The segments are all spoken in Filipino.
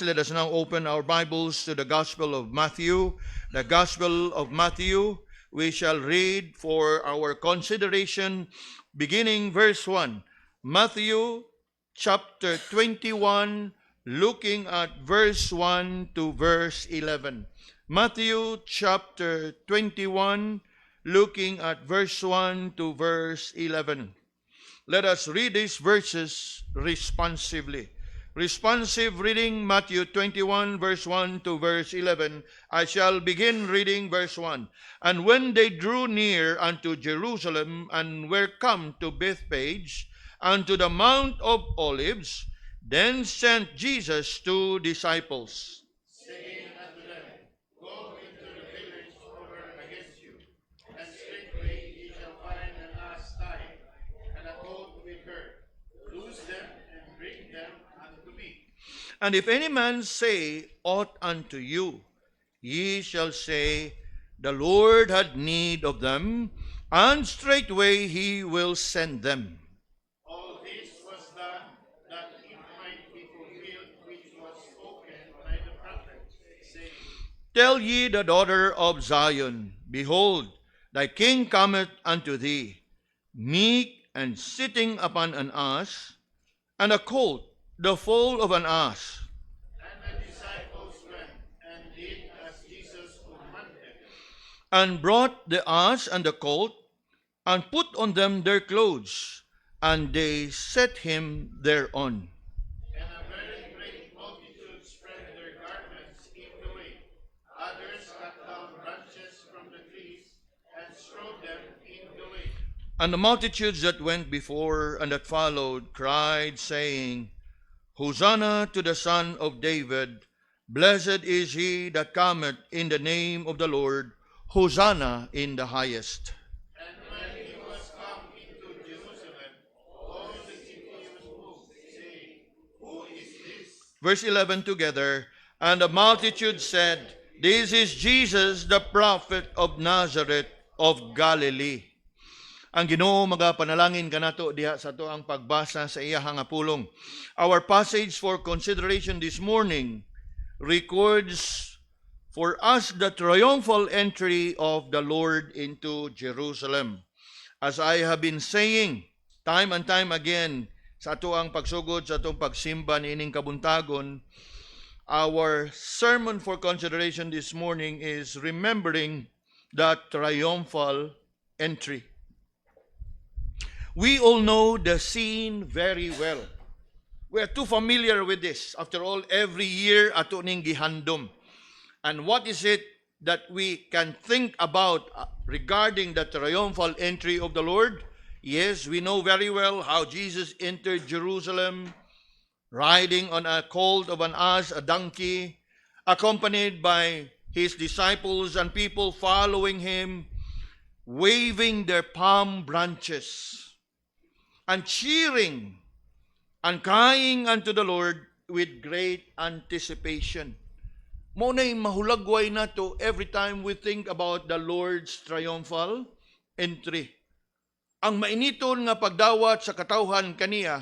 Let us now open our Bibles to the Gospel of Matthew. The Gospel of Matthew, we shall read for our consideration, beginning verse 1. Matthew chapter 21, looking at verse 1 to verse 11. Matthew chapter 21, looking at verse 1 to verse 11. Let us read these verses responsively. Responsive reading, Matthew 21, verse 1 to verse 11. I shall begin reading verse 1. And when they drew near unto Jerusalem, and were come to Bethphage, and to the Mount of Olives, then sent Jesus 2 disciples, saying unto them, Go into the village over against you, and straightway ye shall find an ass tied, and a colt with her. Loose them, and bring them unto me. And if any man say aught unto you, ye shall say, The Lord had need of them, and straightway he will send them. All this was done, that it might be fulfilled which was spoken by the prophet, saying, Tell ye the daughter of Zion, Behold, thy king cometh unto thee, meek and sitting upon an ass, and a colt, the foal of an ass. And the disciples went, and did as Jesus commanded. And brought the ass and the colt, and put on them their clothes, and they set him thereon. And a very great multitude spread their garments in the way. Others cut down branches from the trees, and strewed them in the way. And the multitudes that went before and that followed cried, saying, Hosanna to the Son of David, blessed is he that cometh in the name of the Lord, Hosanna in the highest. And when he was come into Jerusalem, all the city was moved, saying, Who is this? Verse 11 together. And the multitude said, This is Jesus, the prophet of Nazareth of Galilee. Ang Ginoo magapanalangin kanato diha sa ato ang pagbasa sa iyahang pulong. Our passage for consideration this morning records for us the triumphal entry of the Lord into Jerusalem. As I have been saying time and time again sa ato ang pagsugod sa atong pagsimba niining kabuntagon, our sermon for consideration this morning is remembering that triumphal entry. We all know the scene very well. We are too familiar with this. After all, every year ato ning gihandom. And what is it that we can think about regarding the triumphal entry of the Lord? Yes, we know very well how Jesus entered Jerusalem riding on a colt of an ass, a donkey, accompanied by his disciples and people following him, waving their palm branches and cheering and crying unto the Lord with great anticipation. Mo na'y mahulagway na to every time we think about the Lord's triumphal entry. Ang mainiton nga pagdawat sa katawhan kaniya,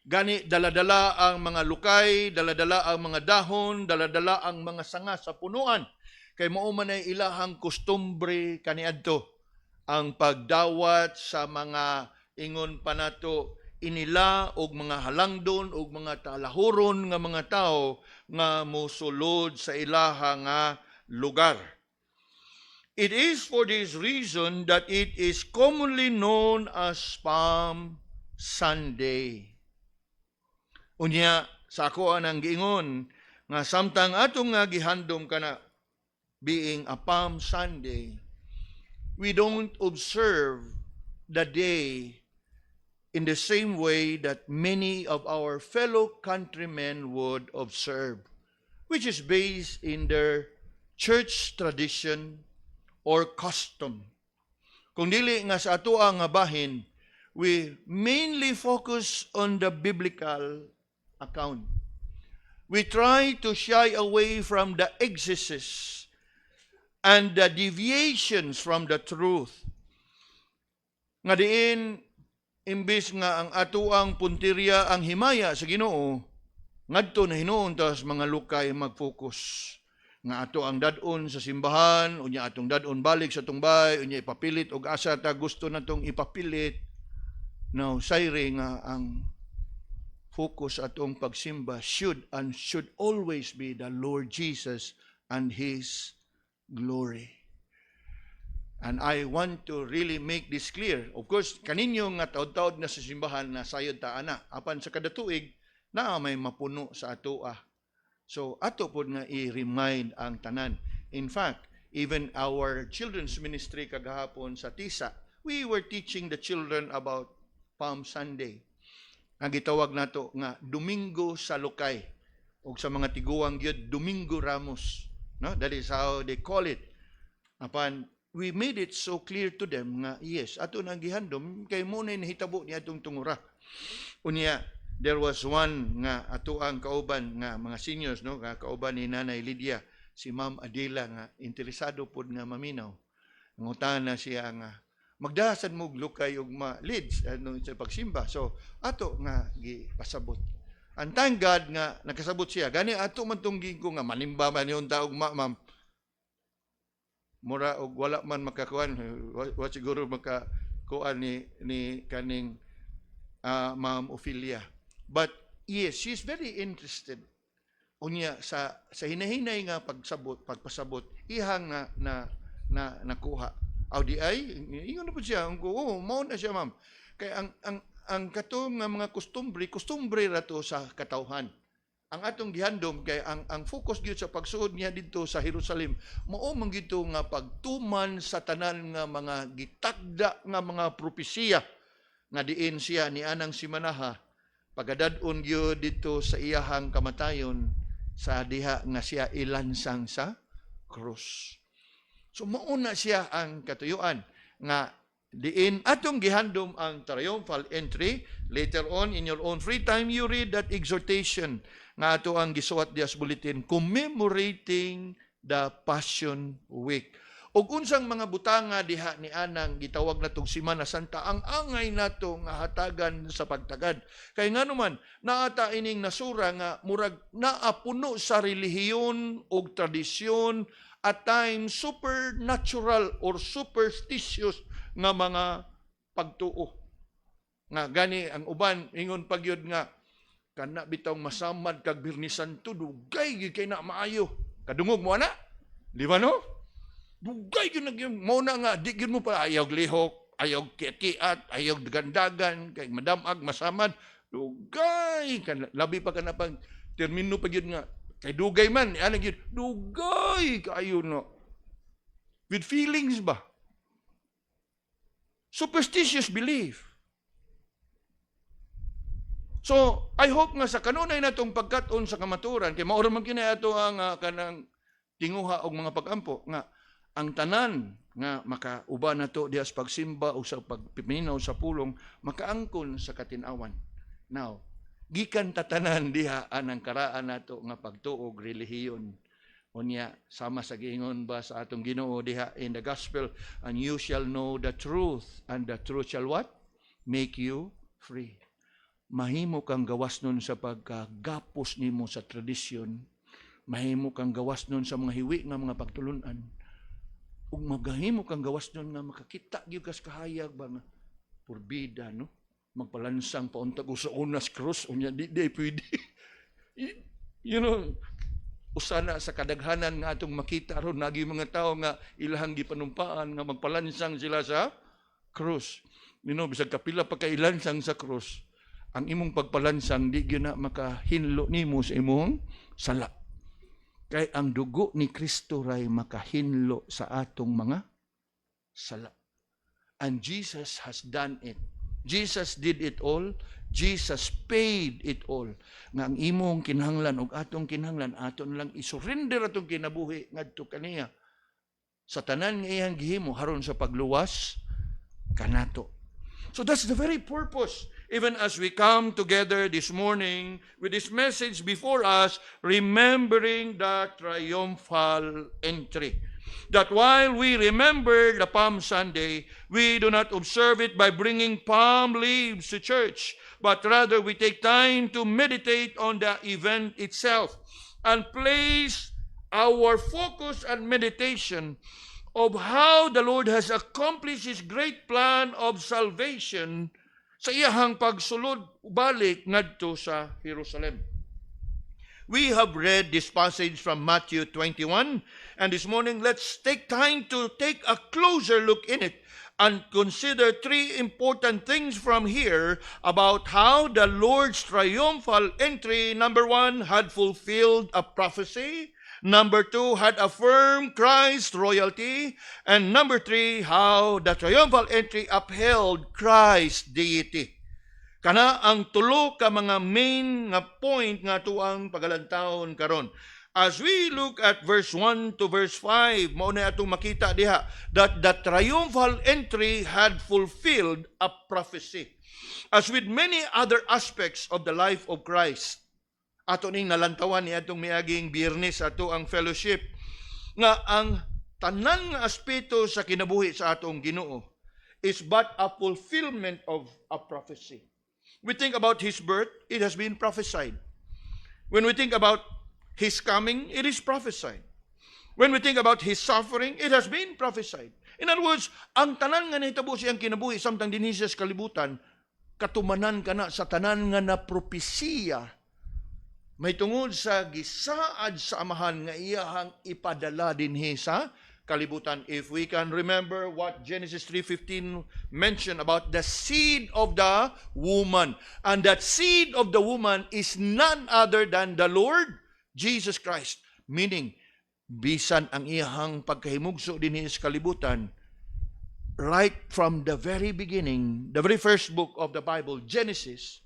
gani daladala ang mga lukay, daladala ang mga dahon, daladala ang mga sanga sa punuan. Kay mao man ay ilahang kustumbre kaniadto ang pagdawat sa mga ingon pa nato inila og mga halangdon og mga talahuron nga mga tao nga mosulod sa ilaha nga lugar. It is for this reason that it is commonly known as Palm Sunday. Unya sa ako anang giingon nga samtang atong nga gihandom kana being a Palm Sunday, we don't observe the day in the same way that many of our fellow countrymen would observe, which is based in their church tradition or custom. Kung dili nga sa ato nga bahin, we mainly focus on the biblical account. We try to shy away from the excesses and the deviations from the truth. Nga diin, imbis nga ang atuang puntirya ang himaya sa Ginoo, ngadto na hinuon tas mga lukay mag-focus nga ato ang dadon sa simbahan, unya atong dadon balik sa atong bahay, unya ipapilit og asa ta gusto natong ipapilit. Now, sayre nga ang focus atong pagsimba should always be the Lord Jesus and His glory. And I want to really make this clear. Of course, kaninyo nga taod-taod na sa simbahan na sayod ta ana. Apan sa kada tuig na may mapuno sa atoa. So ato pod nga i-remind ang tanan. In fact, even our children's ministry kagahapon sa Tisa, we were teaching the children about Palm Sunday. Nga gitawag nato nga Domingo sa Lukay. O sa mga tiguang gyud Domingo Ramos. No? That is how they call it. Apan we made it so clear to them nga yes, ato nang gihandom kay mo na nahitabo ni atong tungura. Unya, there was one nga ato ang kauban nga mga seniors, no, nga kauban ni Nanay Lydia, si Ma'am Adela nga interesado pod nga maminaw. Ngungutan na siya nga magdasan mo lukay og leads ano sa pagsimba. So ato nga gipasabot. And thank God nga nakasabot siya. Gani ato man tong gigo nga manimba man yung taog ma'am. Mura og wala man makakuan, wa siguro makakuan ni kaning Ma'am Ophelia. But yes, she's very interested. Unya sa hinahinay nga pagpasabot, ihang na nakuha. Aw di ay ingon na po siya, mao na siya ma'am. Kay ang katong nga mga kustumbre ra to sa katawhan. Ang atong gihandom kay ang focus gyud sa pagsuod niya didto sa Jerusalem mao man gito nga pagtuman sa tanan nga mga gitakda nga mga propesiya nga diin siya ni anang simanaha pagadad-on gyud didto sa iyahang kamatayon sa diha nga siya ilansang sa krus. So mao na siya ang katuyuan nga diin atong gihandom ang triumphal entry. Later on in your own free time you read that exhortation nga ato ang gisuwat dias bulletin commemorating the Passion Week. Og unsang mga butanga diha ni anang gitawag natong Semana Santa ang angay nato nga hatagan sa pagtagad. Kay nganuman naata ining nasura nga murag naapuno sa relihiyon og tradisyon at times supernatural or superstitious nga mga pagtuo. Nga gani ang uban ingon pagyud nga kana bitaw masamad kag Birnis Santo dugay gyud kay na maayo. Kadungog mo ana? Di ba no? Dugay gyud mo na nga di gyud mo pa ayaw lihok, ayaw kiat, ayaw dagan-dagan kay madamag masamad. Dugay kan labi pa kana pag termino pa gyud nga kay dugay man ana gyud dugay kaayo no. With feelings ba? Superstitious belief. So, I hope nga sa kanunay natong pagkat-on sa kamaturan, kay maura man kinay ato ang kanang tinguha og mga pagampo nga ang tanan nga makauba nato diha sa pagsimba o sa pagpiminaw sa pulong makaangkon sa katinawan. Now, gikan tatanan diha anang karaan nato nga pagtuog relihiyon. Unya sama sa giingon ba sa atong Ginoo diha in the gospel, and you shall know the truth and the truth shall what? Make you free. Mahimo kang gawas nun sa pagkagapos nimo sa tradisyon. Mahimo kang gawas nun sa mga hiwi nga mga pagtulunan. Ug magahimo kang gawas nun nga makakita gyud kas kahayag ba nga purbida no. Magpalansang pauntag sa unas cross unya di pwede. You know, usana sa kadaghanan nga atong makita ron nagi mga tao nga ilahang gipanumpaan nga magpalansang sila sa cross. You know, bisag kapila pa kailansang sa cross. Ang imong pagpalansang di gyud na makahinlo nimo sa imong sala. Kay ang dugo ni Kristo ray makahinlo sa atong mga sala. And Jesus has done it. Jesus did it all. Jesus paid it all. Nga ang imong kinahanglan ug atong kinahanglan aton lang isurrender atong kinabuhi ngadto kaniya sa tanan nga iyang gihimo haron sa pagluwas kanato. So that's the very purpose. Even as we come together this morning with this message before us, remembering the triumphal entry. that while we remember the Palm Sunday, we do not observe it by bringing palm leaves to church, but rather we take time to meditate on the event itself and place our focus and meditation of how the Lord has accomplished His great plan of salvation sa iyahang pagsulod balik ngadto sa Jerusalem. We have read this passage from Matthew 21, and this morning let's take time to take a closer look in it and consider three important things from here about how the Lord's triumphal entry, number one, had fulfilled a prophecy. Number two, had affirmed Christ's royalty. And number three, how the triumphal entry upheld Christ's deity. Kana ang tulo ka mga main nga point nga tuang pagalantawon karon. As we look at verse 1 to verse 5, mao na atong makita diha that the triumphal entry had fulfilled a prophecy. As with many other aspects of the life of Christ, ato ning nalantawan ni atong miaging Biyernes ato ang fellowship nga ang tanan nga aspeto sa kinabuhi sa atong Ginoo is but a fulfillment of a prophecy. We think about His birth, it has been prophesied. When we think about His coming, it is prophesied. When we think about His suffering, it has been prophesied. In other words, ang tanan nga nahitabo siyang kinabuhi samtang dinhi sa kalibutan, katumanan kana sa tanan nga napropesiya may tungod sa gisaad sa amahan nga iyahang ipadala dinhi sa kalibutan. If we can remember what Genesis 3:15 mentioned about the seed of the woman, and that seed of the woman is none other than the Lord Jesus Christ, meaning bisan ang iyahang pagkahimugso dinhi sa kalibutan, right from the very beginning, the very first book of the Bible, Genesis,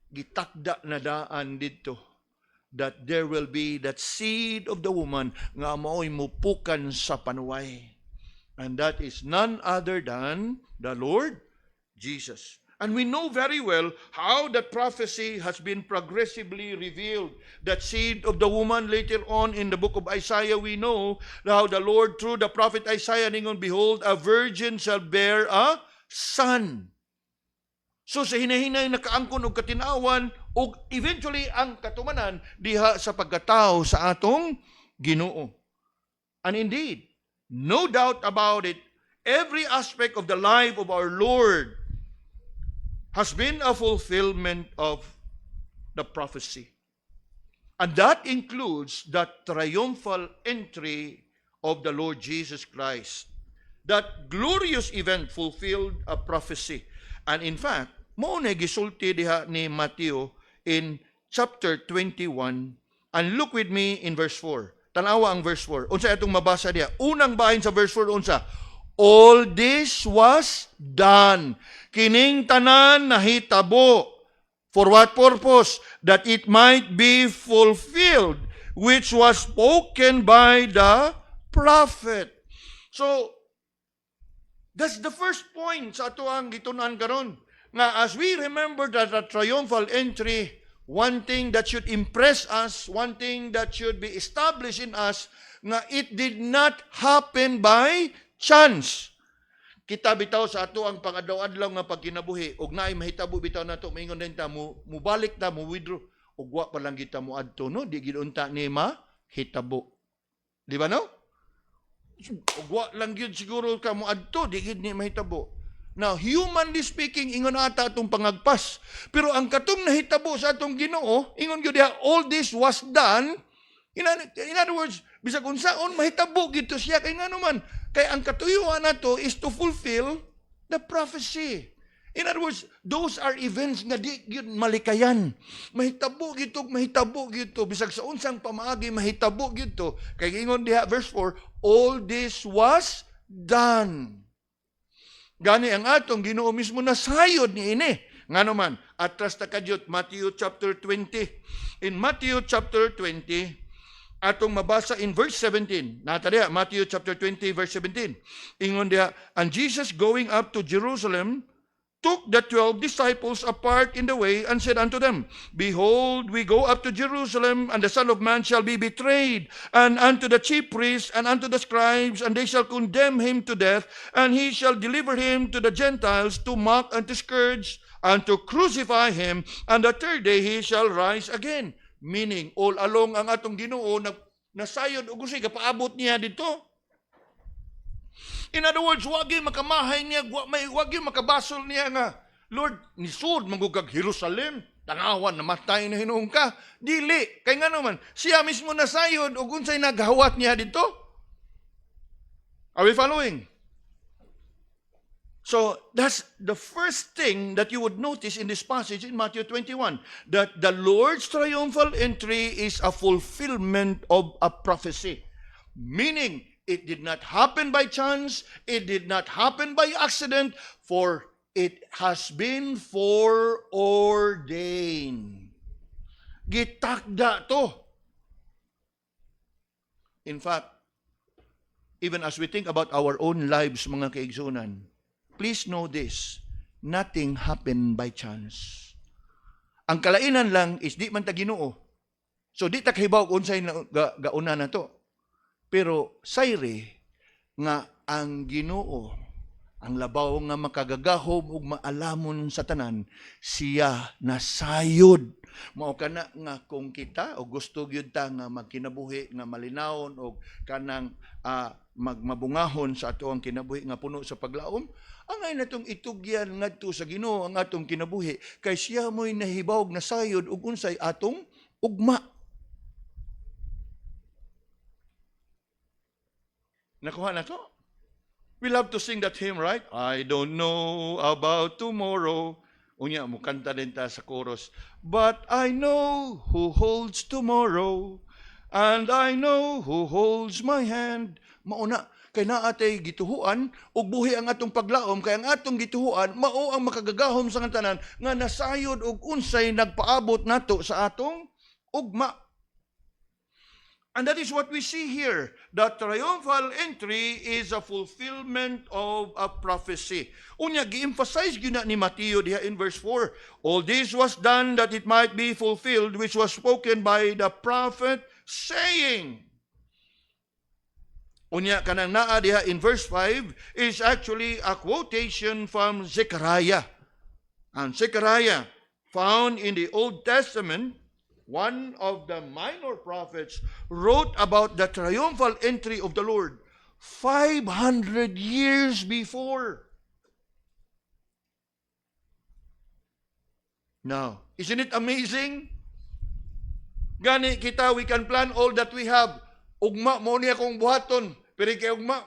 gitakda na daan dito that there will be that seed of the woman nga mao'y mupukan sa panuway. And that is none other than the Lord Jesus. And we know very well how that prophecy has been progressively revealed. That seed of the woman, later on in the book of Isaiah, we know how the Lord through the prophet Isaiah ningon, behold, a virgin shall bear a son. So sa hinahinay nakaangkon og katinawan ug eventually ang katumanan diha sa pagkatao sa atong Ginoo. And indeed, no doubt about it, every aspect of the life of our Lord has been a fulfillment of the prophecy. And that includes the triumphal entry of the Lord Jesus Christ. That glorious event fulfilled a prophecy. And in fact, mao na gisulti diha ni Matthew in chapter 21. And look with me in verse 4. Tanawa ang verse 4. Unsa atong mabasa diha? Unang bahin sa verse 4 unsa? All this was done. Kining tanan nahitabo. For what purpose? That it might be fulfilled, which was spoken by the prophet. So, that's the first point sa ato ang gitunan karon. Nga as we remember that the triumphal entry, one thing that should impress us, one thing that should be established in us, nga it did not happen by chance. Kita bitaw sa ato ang pangadlaw-adlaw nga pagkinabuhi, ug naay mahitabo bitaw nato maingon din ta mubalik ta mo withdraw ug wa pa lang kita mo adto no, di gid unta ni mahitabo. Di ba no? Ug wa lang gyud siguro ka mo adto, di gid ni mahitabo. Now, humanly speaking, ingon ata atong pangagpas. Pero ang katong nahitabo sa atong Ginoo, ingon gyud diha, all this was done. In other words, bisag unsaon mahitabo gito siya kay ngano man, kay ang katuyuan nato is to fulfill the prophecy. In other words, those are events nga di gyud malikayan. Mahitabo gito bisag sa unsang pamaagi mahitabo gito. Kay ingon diha verse 4, all this was done. Gani ang atong Ginoo mismo nasayod ni ini. Ngano man, atras ta kadyot Matthew chapter 20. In Matthew chapter 20, atong mabasa in verse 17. Nata diha, Matthew chapter 20 verse 17. Ingon diha, and Jesus going up to Jerusalem took the 12 disciples apart in the way and said unto them, Behold, we go up to Jerusalem, and the Son of Man shall be betrayed, and unto the chief priests, and unto the scribes, and they shall condemn him to death, and he shall deliver him to the Gentiles to mock and to scourge, and to crucify him, and the third day he shall rise again. Meaning, all along ang atong Ginoo, nasayod o gusi, kapaabot niya dito. In other words, wag yung makamahay niya, wag yung makabasol niya nga, Lord, nisud magugag Jerusalem, tanawan, namatay na hinuong ka. Dili, kay nga naman, siya mismo nasayod, o unsay naghawat niya dito. Are we following? So, that's the first thing that you would notice in this passage in Matthew 21, that the Lord's triumphal entry is a fulfillment of a prophecy. Meaning, it did not happen by chance, it did not happen by accident, for it has been foreordained. Gitakda to. In fact, even as we think about our own lives, mga kaigsunan, please know this, nothing happened by chance. Ang kalainan lang is di man ta Ginoo. So di ta kahibaw kung unsay gauna na to. Pero sayre nga ang Ginoo, ang labaw nga makagagahom ug maalamon sa tanan, siya nasayod. Mao kana nga kung kita o gusto gyud ta nga magkinabuhi nga malinawon og kanang magmabungahon sa ato ang kinabuhi nga puno sa paglaom, angay natong itugyan ngadto sa Ginoo ang atong kinabuhi kay siya mo'y nahibaw na sayod ug unsay atong ugma. Nakuha na to? We love to sing that hymn, right? I don't know about tomorrow. Unya, mukanta din ta sa chorus. But I know who holds tomorrow, and I know who holds my hand. Mauna, kay naatay gituhuan, ug buhi ang atong paglaom, kay ang atong gituhuan, mao ang makagagahom sa tanan nga nasayod og unsay nagpaabot nato sa atong ugma. And that is what we see here. The triumphal entry is a fulfillment of a prophecy. Unya, gi-emphasize yun na ni Matthew diha in verse 4. All this was done that it might be fulfilled, which was spoken by the prophet, saying. Unya, kanang naa diha in verse 5 is actually a quotation from Zechariah. And Zechariah, found in the Old Testament, one of the minor prophets, wrote about the triumphal entry of the Lord 500 years before. Now, isn't it amazing? Gani kita, we can plan all that we have. Ugma mo niya kong buhaton, pero kay ugma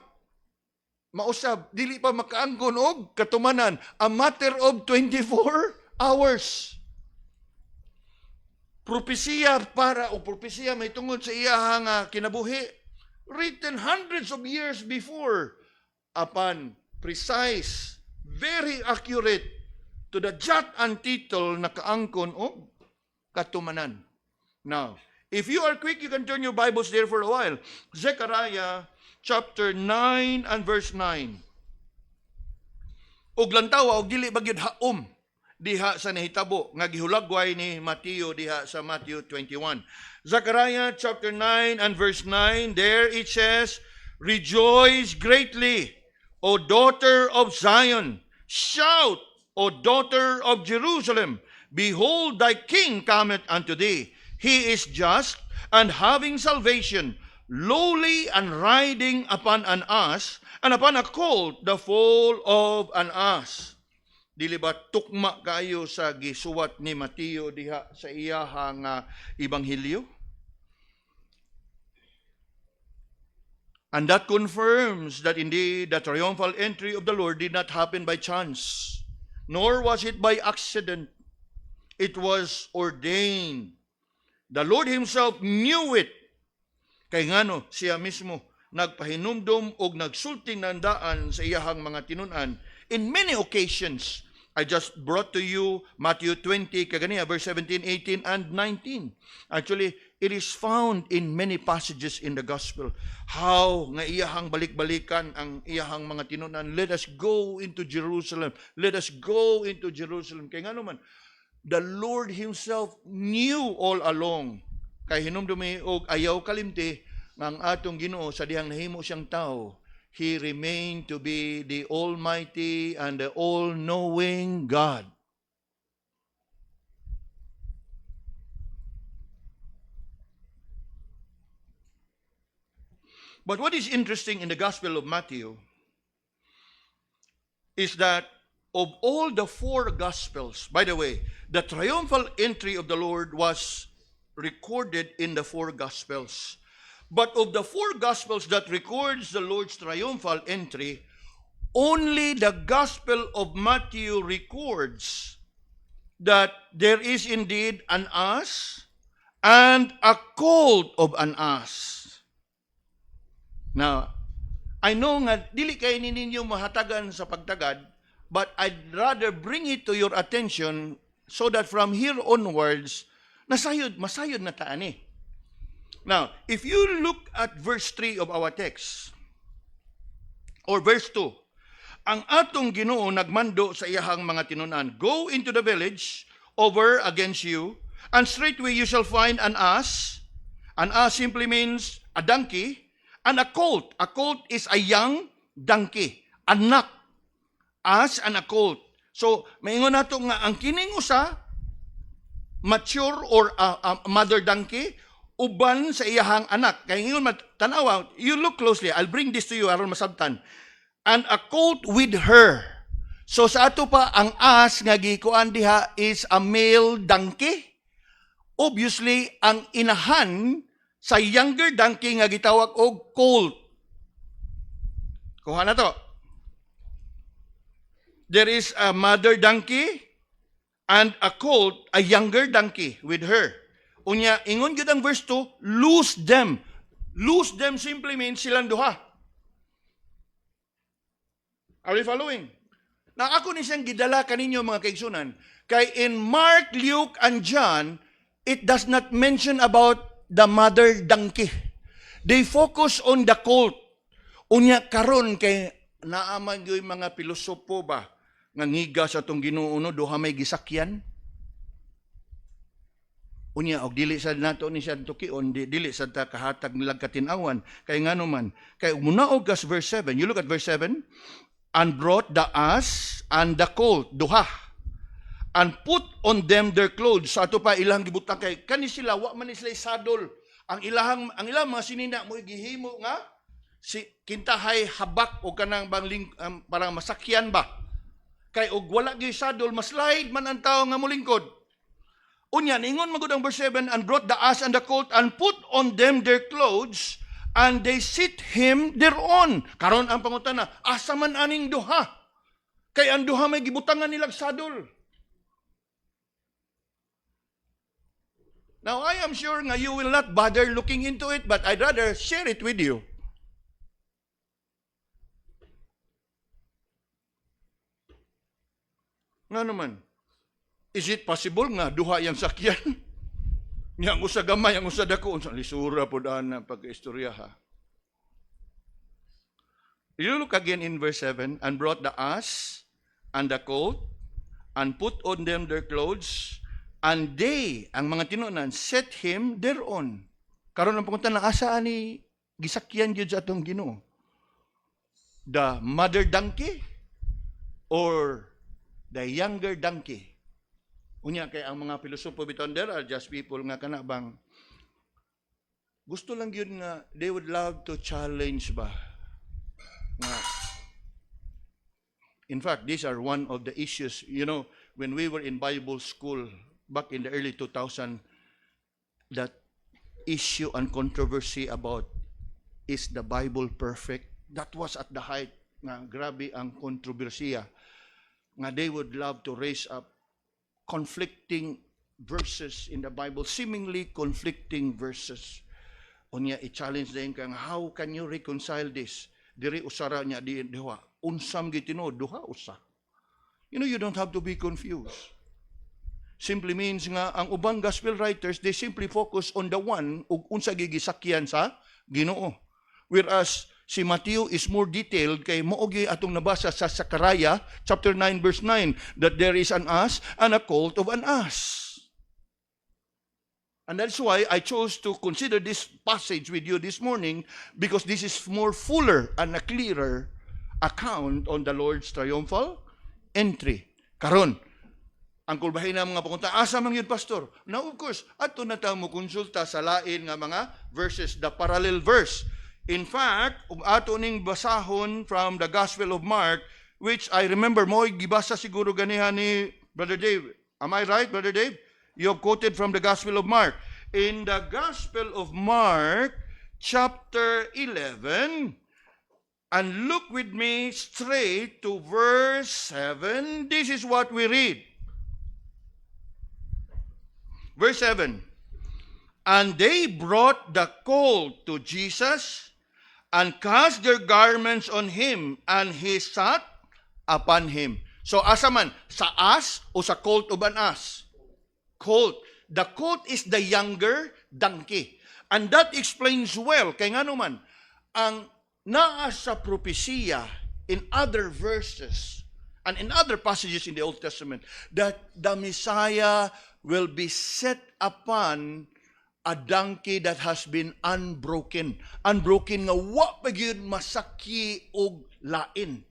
mausab, dili pa makaangkon og katumanan. A matter of 24 hours. Propesiya may tungod sa iyahang kinabuhi, written hundreds of years before, upon precise, very accurate, to the jot and tittle na kaangkon o katumanan. Now, if you are quick, you can turn your Bibles there for a while. Zechariah chapter 9 and verse 9. Og lantawa, og dili bagyod haom, diha sa nahitabo nga gihulagway ni Mateo diha sa Matthew 21. Zechariah chapter 9 and verse 9, there it says, Rejoice greatly, O daughter of Zion. Shout, O daughter of Jerusalem. Behold, thy king cometh unto thee. He is just and having salvation, lowly and riding upon an ass, and upon a colt, the foal of an ass. Dili ba tukma kayo sa gisuwat ni Mateo diha sa iyahang ebanghelyo? And that confirms that indeed the triumphal entry of the Lord did not happen by chance, nor was it by accident. It was ordained. The Lord Himself knew it. Kay ngano siya mismo nagpahinumdum og nagsulting nandaan sa iyahang mga tinunan in many occasions I just brought to you Matthew 20, kagania, verse 17, 18, and 19. Actually, it is found in many passages in the gospel. How nga iyahang balik-balikan ang iyahang mga tinunan. Let us go into Jerusalem. Let us go into Jerusalem. Kaya nga naman, the Lord Himself knew all along. Kay hinumdumi og ayaw kalimti nga ang atong Ginoo sa dihang nahimo siyang tao, He remained to be the Almighty and the all-knowing God. But what is interesting in the Gospel of Matthew is that of all the four Gospels, by the way, the triumphal entry of the Lord was recorded in the four Gospels. But of the four Gospels that records the Lord's triumphal entry, only the Gospel of Matthew records that there is indeed an ass and a colt of an ass. Now, I know nga dili kay ninyo mahatagan sa pagtagad, but I'd rather bring it to your attention so that from here onwards, masayod na taani. Now, if you look at verse 3 of our text, or verse 2, ang atong Ginoo nagmando sa iyahang mga tinunan, go into the village over against you, and straightway you shall find an ass. An ass simply means a donkey, and a colt. A colt is a young donkey, anak. Ass and a colt. So, maingon nato nga ang kining usa, mature or a mother donkey, uban sa iyahang anak. Kaya ngayon tanawa, you look closely. I'll bring this to you aron masabtan. And a colt with her. So sa ato pa, ang ass nga gikuan diha is a male donkey. Obviously, ang inahan sa younger donkey nga gitawag og colt. Kuha na to. There is a mother donkey and a colt, a younger donkey with her. Unya, ingon gyud ang verse 2, loose them. Loose them simply means silang duha. Are you following? Na ako ni siyang gidala kaninyo mga kaigsunan. Kay in Mark, Luke, and John, it does not mention about the mother donkey. They focus on the colt. Unya karon kay naaman yung mga pilosopo ba nga ngiga sa tong Ginoo duha may gisakyan. Unya og dili sad nato ni siya tukion, dili sad ta kahatag nilang katinawan kay ngano man. Kay munaog kas verse 7. You look at verse 7. And brought the ass and the colt, duha. And put on them their clothes. Sa ato pa ilang gibutang kay kani sila wa man sila sadol. Ang ilang mga sinina mo gihimo nga si kintahay habak o kanang bang parang masakyan ba. Kay og wala gyud sadol, maslide man ang tawo nga molingkod. Unya, ningon magud ang verse 7, and brought the ass and the colt, and put on them their clothes, and they sit him thereon. Karon ang pangutana, asa man aning duha? Kay ang duha may gibutangan nilang sadol. Now, I am sure nga you will not bother looking into it, but I'd rather share it with you. Nga naman, is it possible nga duha yang sakyan? Yang usa gamay, yang usa dako, unsa lisura po daan na pag-istorya ha. You look again in verse 7, and brought the ass and the colt, and put on them their clothes, and they, ang mga tinunan, set him thereon. Karon ang pangunta ng asa ni gisakyan gyud sa atong Ginoo. The mother donkey or the younger donkey? Unya kay ang mga pilosopo biton there are just people nga kana bang gusto lang yun nga they would love to challenge ba nga. In fact, these are one of the issues, you know, when we were in Bible school back in the early 2000, that issue and controversy about is the Bible perfect, that was at the height nga grabe ang kontrobersiya nga they would love to raise up conflicting verses in the Bible, seemingly conflicting verses. Unya i-challenge din kang how can you reconcile this? Diri usara niya di duha. Unsam gitino duha usa. You don't have to be confused. Simply means nga, ang ubang gospel writers, they simply focus on the one ug unsa gigisakyan sa Ginoo. Whereas si Matthew is more detailed kay maogi atong nabasa sa Zechariah chapter 9 verse 9 that there is an ass and a colt of an ass. And that's why I chose to consider this passage with you this morning, because this is more fuller and a clearer account on the Lord's triumphal entry. Karon, ang kulbahin na mga pakunta, asa man yun, Pastor? Now, of course, ato na tayo mo konsulta sa lain nga mga verses, the parallel verse. In fact, ato ning basahon from the Gospel of Mark, which I remember mo, gibasa siguro ganihan ni Brother Dave. Am I right, Brother Dave? You have quoted from the Gospel of Mark. In the Gospel of Mark, chapter 11, and look with me straight to verse 7, this is what we read. Verse 7, and they brought the colt to Jesus and cast their garments on him, and he sat upon him. So asa man, sa ass o sa colt of an ass? Colt. The colt is the younger donkey. And that explains well, kay nga naman, ang naa sa propesya in other verses and in other passages in the Old Testament, that the Messiah will be set upon a donkey that has been unbroken. Unbroken nga wa pa gyud masaki og lain.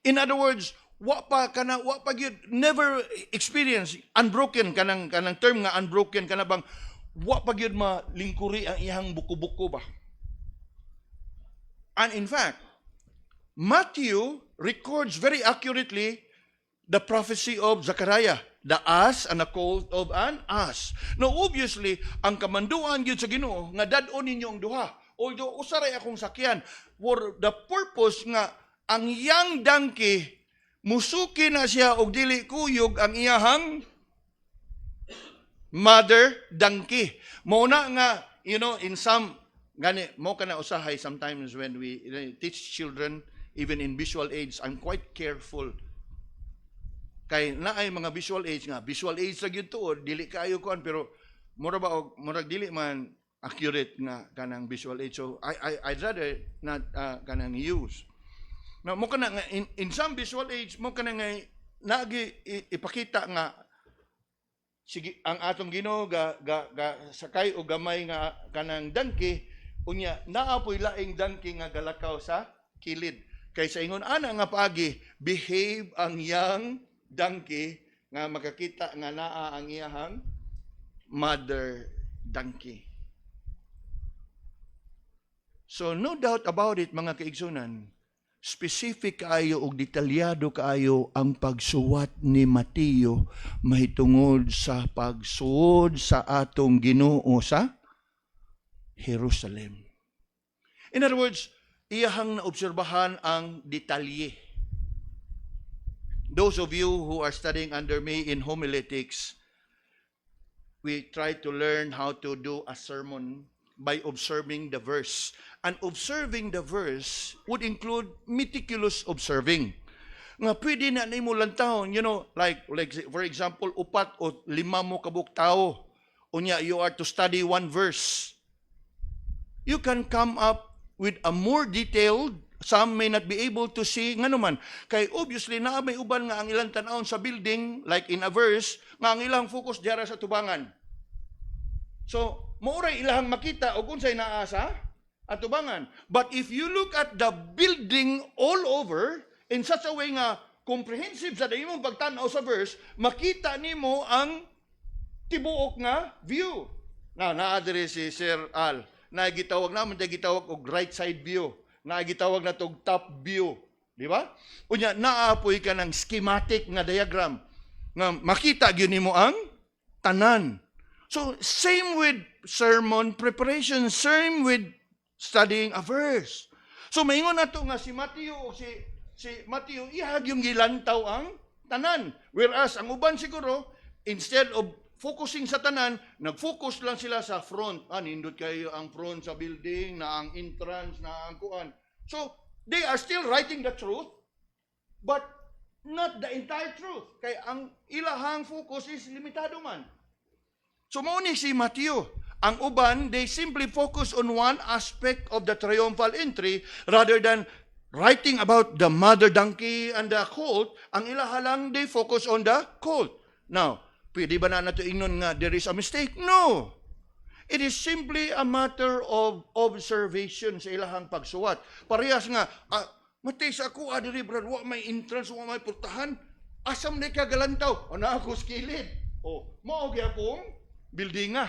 In other words, wa pa gyud never experience unbroken kanang term nga unbroken kana bang wa pa gyud malingkuri ang iyang buko-buko ba. And in fact, Matthew records very accurately the prophecy of Zechariah, the ass and the colt of an ass. Now, obviously, ang kamanduan yun sa Ginoo nga dadon ninyo ang duha. Although, usaray akong sakyan for the purpose nga ang young donkey, musuki na siya og dili kuyog ang iyahang mother donkey. Mauna nga, in some, gani, mo ka na usahay sometimes when we teach children, even in visual aids, I'm quite careful. Kay naay mga visual aids nga, visual aids ra gyud to, dili kaayo kuan, pero mura dili man accurate nga kanang visual aids. So I'd rather not kanang use. Now mo kana nga in some visual aids mo kana nga nagi ipakita nga sige ang atong Ginoo ga sakay og gamay nga kanang donkey, unya naapoy laing donkey nga galakaw sa kilid. Kay sa ingon ana nga paagi, behave ang young donkey nga makakita nga naa ang iyahang mother donkey. So no doubt about it, mga kaigsunan, specific kaayo ug detalyado kaayo ang pagsuwat ni Mateo mahitungod sa pagsuod sa atong Ginoo sa Jerusalem. In other words, iyahang naobserbahan ang detalye. Those of you who are studying under me in homiletics, we try to learn how to do a sermon by observing the verse. And observing the verse would include meticulous observing. Nga pwede na nimo lantahon, like for example, 4 o 5 mo kabuk tao. Unya, you are to study one verse. You can come up with a more detailed. Some may not be able to see nga naman. Kay obviously na may uban nga ang ilang tan-awon sa building, like in a verse, nga ang ilang focus diara sa tubangan. So, mauray ilahang makita og unsay naa sa atubangan. But if you look at the building all over in such a way nga comprehensive sa imong pagtan-aw sa verse, makita nimo ang tibuok nga view. Naa diri si Sir Al, gitawag naman gitawag og right side view. Gitawag na tog top view, di ba? Unya naapoy ka ng schematic nga diagram nga makita gyud nimo ang tanan. So same with sermon preparation, same with studying a verse. So maingon nato nga si Matthew o si Matthew ihag yung gilantaw ang tanan, whereas ang uban siguro instead of focusing sa tanan, nag-focus lang sila sa front. Nindot kayo ang front sa building, na ang entrance, na ang kuan. So, they are still writing the truth, but not the entire truth. Kay ang ilahang focus is limitado man. So mao ni si Matthew. Ang uban, they simply focus on one aspect of the triumphal entry rather than writing about the mother donkey and the colt. Ang ilahalang, they focus on the colt. Now, pwede ba na nato ingnon nga there is a mistake? No. It is simply a matter of observation sa ilahang pagsuwat. Parehas nga, matay sa ako, adiri brad, wa may entrance, wa may purtahan. Asam na kagalantaw. O na ako skilid. O, maogi akong building nga.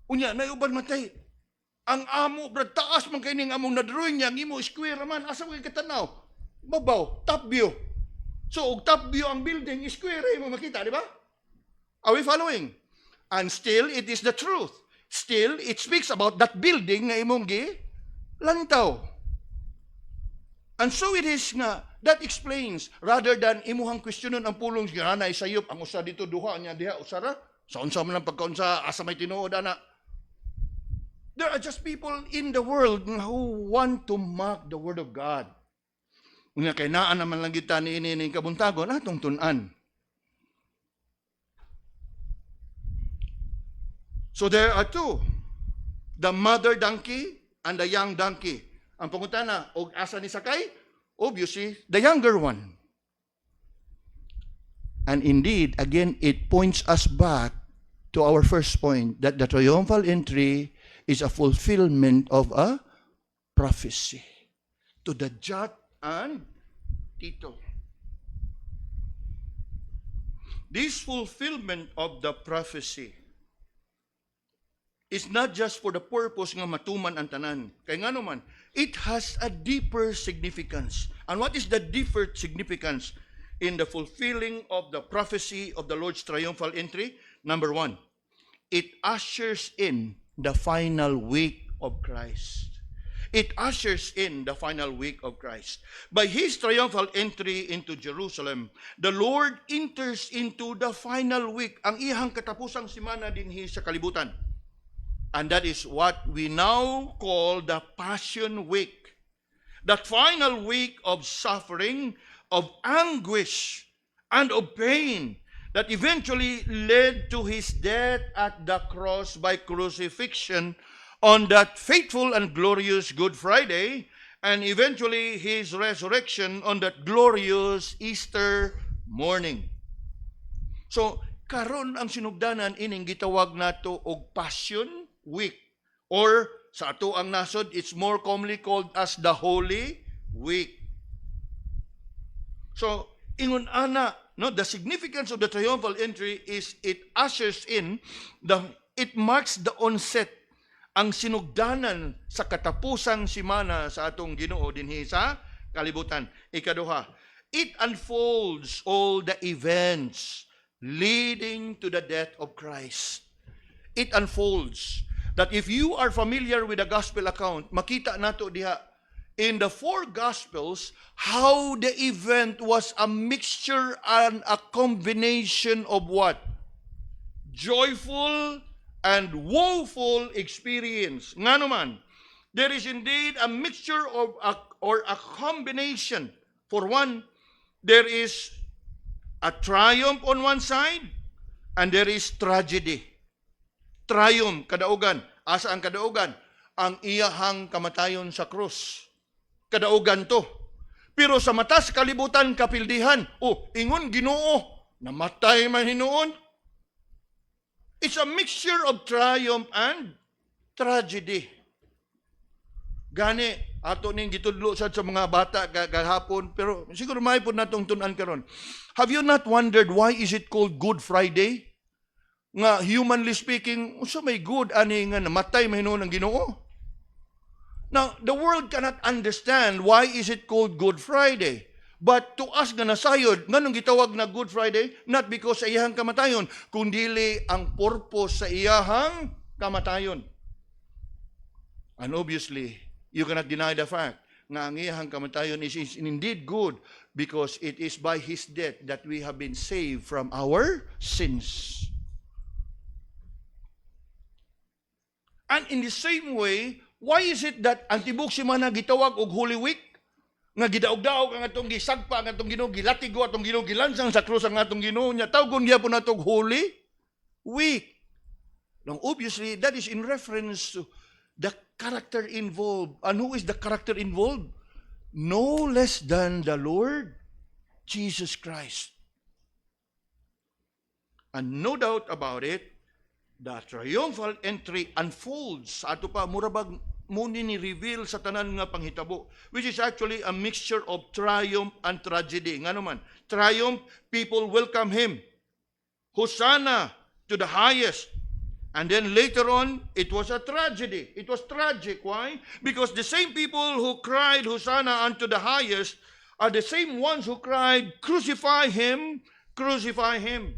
Unya, na uban matay. Ang amo, brad, taas man kayo ng among na-drawing niya, ang imo square man, asa mo katanaw? Babaw, top view. So, og top view ang building, square, mo makita, di ba? Are we following? And still, it is the truth. Still, it speaks about that building nga imong lantaw. And so it is nga, that explains, rather than imuhang questionon ang pulong nga na isayop, ang usa dito duha niya diha, usara, sa unsa man lang pagkaunsa, asa may tinuod, ana. There are just people in the world who want to mock the Word of God. Nga kay naa naman lang kita ni ini kabuntagon, atong tun-an. So there are two, the mother donkey and the young donkey. Ang pangutana, og asa ni sakay? Obviously, the younger one. And indeed, again, it points us back to our first point, that the triumphal entry is a fulfillment of a prophecy to the jot and tittle. This fulfillment of the prophecy is not just for the purpose nga matuman ang tanan. Kaya nga naman, it has a deeper significance. And what is the deeper significance in the fulfilling of the prophecy of the Lord's triumphal entry? Number one, it ushers in the final week of Christ. It ushers in the final week of Christ. By His triumphal entry into Jerusalem, the Lord enters into the final week, ang ihang katapusang simana dinhi sa kalibutan. And that is what we now call the Passion Week. That final week of suffering, of anguish, and of pain that eventually led to His death at the cross by crucifixion on that faithful and glorious Good Friday, and eventually His resurrection on that glorious Easter morning. So, karon ang sinugdanan ining gitawag nato og Passion Week, or sa ato ang nasod, it's more commonly called as the Holy Week. So, ingon ana, no, the significance of the triumphal entry is it ushers in, it marks the onset, ang sinugdanan sa katapusang simana sa atong Ginoo dinhi sa kalibutan. Ikaduha, it unfolds all the events leading to the death of Christ. It unfolds that if you are familiar with the gospel account, makita nato diha in the four Gospels, how the event was a mixture and a combination of what? Joyful and woeful experience. Nga naman, there is indeed a mixture of or a combination. For one, there is a triumph on one side, and there is tragedy. Triumph, kadaugan. Asa ang kadaugan? Ang iyahang kamatayon sa krus. Kadaugan to. Pero sa mata sa kalibutan, kapildihan, ingon Ginoo, namatay man hinuon. It's a mixture of triumph and tragedy. Gani, ato ning gitudlo sa mga bata gahapon, pero siguro may po natong tunan karon. Have you not wondered why is it called Good Friday? Nga humanly speaking, unsa may good ani nga namatay man hinuon ang Ginoo? Now, the world cannot understand why is it called Good Friday. But to us nga nasayod, nganong gitawag na Good Friday? Not because sa iyahang kamatayon, kundili ang purpose sa iyahang kamatayon. And obviously, you cannot deny the fact nga ang iyahang kamatayon is indeed good because it is by His death that we have been saved from our sins. And in the same way, why is it that ang tibok simana gitawag og Holy Week? Nga gidaog-daog ang atong gisagpa ang atong Ginoo, gilatigo atong Ginoo, gilansang sa krus ang atong Ginoo nya. Tawgon gyapon natong Holy Week. Now obviously that is in reference to the character involved. And who is the character involved? No less than the Lord Jesus Christ. And no doubt about it, the triumphal entry unfolds. Ato pa, murabag muni ni reveal sa tanan nga panghitabo, which is actually a mixture of triumph and tragedy. Nga naman, triumph, people welcome him. Hosanna to the highest. And then later on, it was a tragedy. It was tragic. Why? Because the same people who cried Hosanna unto the highest are the same ones who cried, crucify him, crucify him.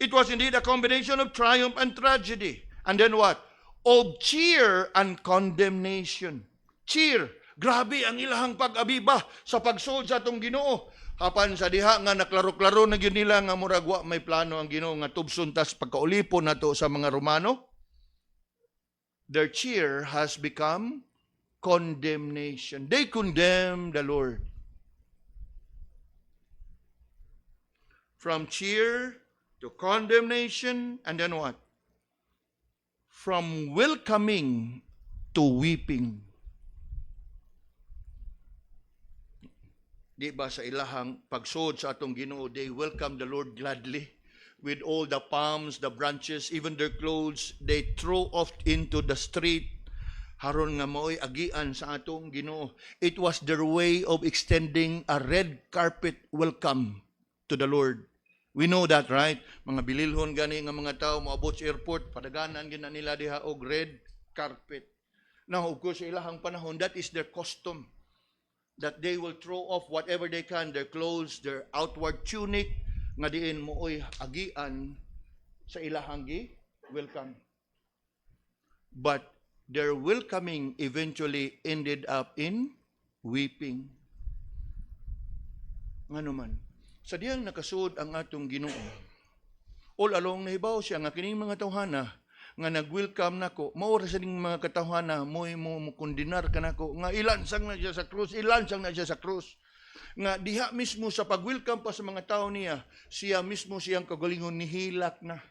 It was indeed a combination of triumph and tragedy. And then what? Of cheer and condemnation. Cheer. Grabe ang ilahang pag-abiba sa pagsud sa atong Ginoo. Hapan sa diha nga naklaro-klaro na gyud nila nga murag wa may plano ang Ginoo nga tubson tas pagkaulipon nato sa mga Romano. Their cheer has become condemnation. They condemn the Lord. From cheer to condemnation, and then what? From welcoming to weeping. Di ba sa ilahang pagsod sa atong Ginoo, they welcome the Lord gladly with all the palms, the branches, even their clothes, they throw off into the street. Haron nga mao'y agian sa atong Ginoo. It was their way of extending a red carpet welcome to the Lord. We know that, right? Mga bililhon gani nga mga tao moabot sa airport, padaganan gina nila diha og red carpet. Now, of course, sa ilahang panahon, that is their custom. That they will throw off whatever they can, their clothes, their outward tunic, nga diin mooy agian sa ilahang welcome. But their welcoming eventually ended up in weeping. Ngano man? Sa diyang nakasud ang atong Ginoo, all along nahibaw siya nga kining mga tawhana nga nag-welcome nako, mao ra sa ning mga katawhana mo kondinar kanako nga ilansang na siya sa krus, ilansang na siya sa krus. Nga diha mismo sa pag-welcome pa sa mga tao niya, siya mismo siyang kagalingon nihilak na.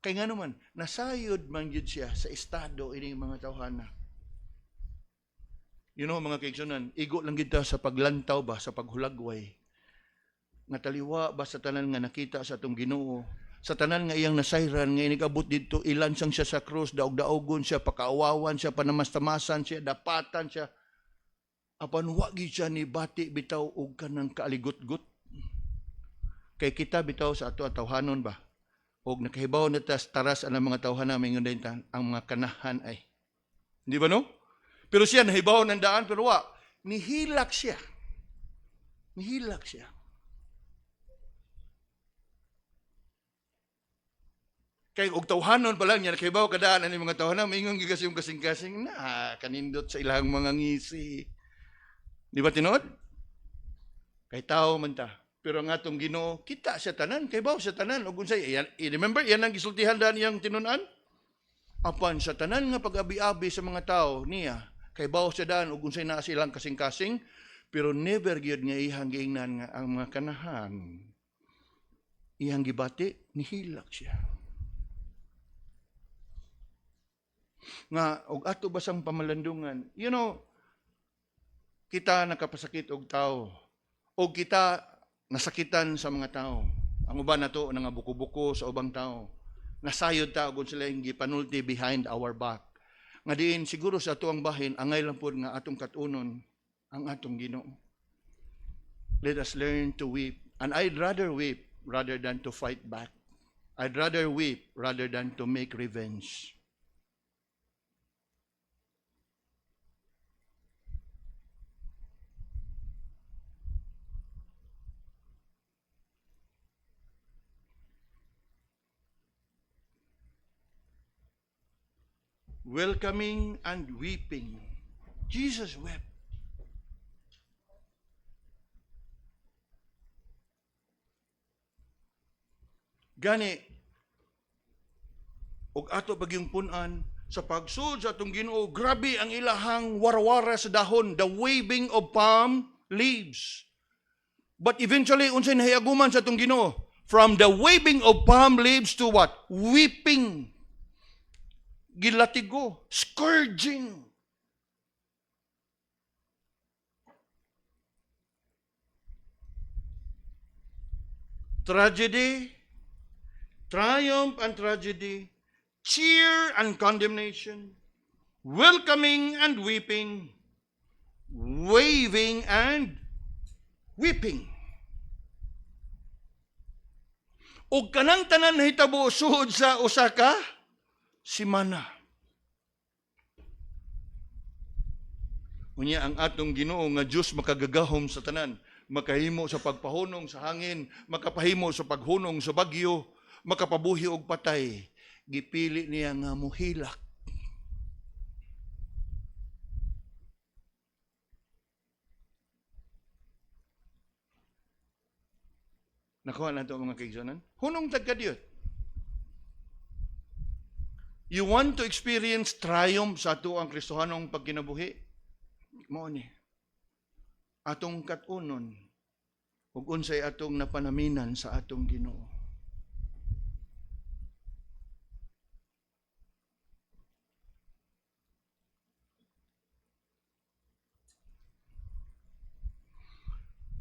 Kay nga naman, nasayod man yun siya sa estado ining mga tawhana. You know, mga kaigsunan, igo lang kita sa paglantaw ba, sa paghulagway. Nga taliwa ba sa tanan nga nakita sa atong Ginoo, sa tanan nga iyang nasayran, nga inigabot dito, ilansang siya sa krus, daog-daogon siya, pakaawawan siya, panamastamasan siya, dapatan siya. Apan wagi siya ni bati bitaw og kanang kaaligot-gut. Kay kita bitaw sa ato tawhanon ba, og nakahibaw na taras ang mga tawhana mingon din ang mga kanahan ay. Di ba no? Pero siya nahibaw ng daan, pero wa, nihilak siya. Nihilak siya. Kaya og tawhanon pa lang niya, nakahibaw kadaan ang mga tawhanan, maingon gigas yung kasing-kasing, na, kanindot sa ilang mga ngisi. Di ba tinod? Kay tao man ta. Pero ang atong Ginoo, kita sa tanan, kahibaw sa tanan. Og unsay, remember, yan ang gisultihan daan niyang tinunan? Apan sa tanan nga pag-abi-abi sa mga tao niya, kay bawo siya daan ug unsay naa silang kasing-kasing, pero never gyud nga ihang giingnan nga ang mga kanahan. Ihang gibati, nihilak siya. Nga og ato basang pamalandungan, you know, kita nakapasakit og tao, og kita nasakitan sa mga tao. Ang uban nato nga buko-buko sa ubang tao. Nasayod ta kung sila yung gipanulti behind our back. Nga diin siguro sa ato ang bahin, angay lang po nga atong katunon ang atong Ginoo. Let us learn to weep. And I'd rather weep rather than to fight back. I'd rather weep rather than to make revenge. Welcoming and weeping. Jesus wept. Gani, og ato bagyong punan, sa pagsud sa atong Ginoo, grabe ang ilahang warawara sa dahon, the waving of palm leaves. But eventually, unsay nahiaguman sa atong Ginoo? From the waving of palm leaves to what? Weeping. Gilatigo. Scourging. Tragedy, triumph and tragedy, cheer and condemnation, welcoming and weeping, waving and weeping. O kanang tanan nahitabo suod sa usa ka simana. Unya ang atong Ginoo nga Dios makagagahom sa tanan, makahimo sa pagpahunong sa hangin, makapahimo sa paghunong sa bagyo, makapabuhi og patay, gipili niya nga muhilak. Nakuha na ito mga kaigsonan? Hunong tagkadiyot. You want to experience triumph sa ato ang Kristohanong pagkinabuhi? Mao ni. Atong katunon ug unsay atong napanaminan sa atong Ginoo.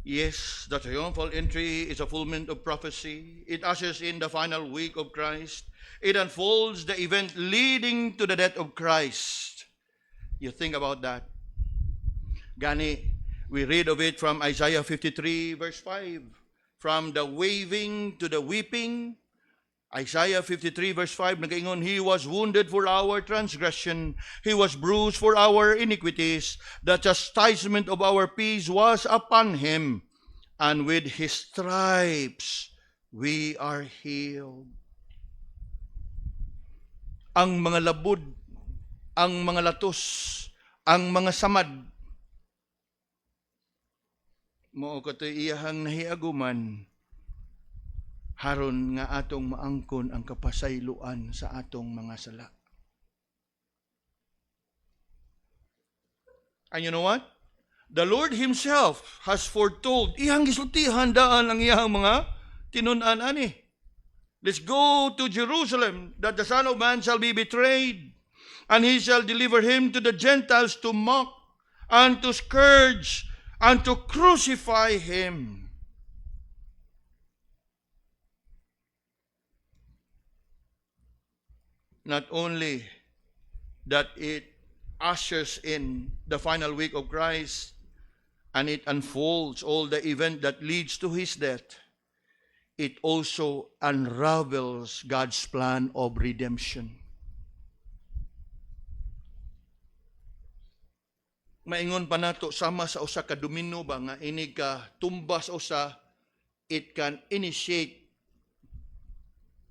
Yes, the triumphal entry is a fulfillment of prophecy. It ushers in the final week of Christ. It unfolds the event leading to the death of Christ. You think about that. Gani, we read of it from Isaiah 53 verse 5. From the waving to the weeping. Isaiah 53 verse 5, nagaingon, He was wounded for our transgression. He was bruised for our iniquities. The chastisement of our peace was upon Him. And with His stripes, we are healed. Ang mga labod, ang mga latos, ang mga samad, mao katoy iyahang nahiaguman, haron nga atong maangkon ang kapasayloan sa atong mga sala. And you know what? The Lord Himself has foretold, iyang gisultihan daan ang iyang mga tinun-an ani. Let's go to Jerusalem, that the Son of Man shall be betrayed, and He shall deliver Him to the Gentiles to mock, and to scourge, and to crucify Him. Not only that it ushers in the final week of Christ and it unfolds all the event that leads to His death, it also unravels God's plan of redemption. Maingon pa nato sama sa usa ka domino ba nga ini ka tumbas usa, it can initiate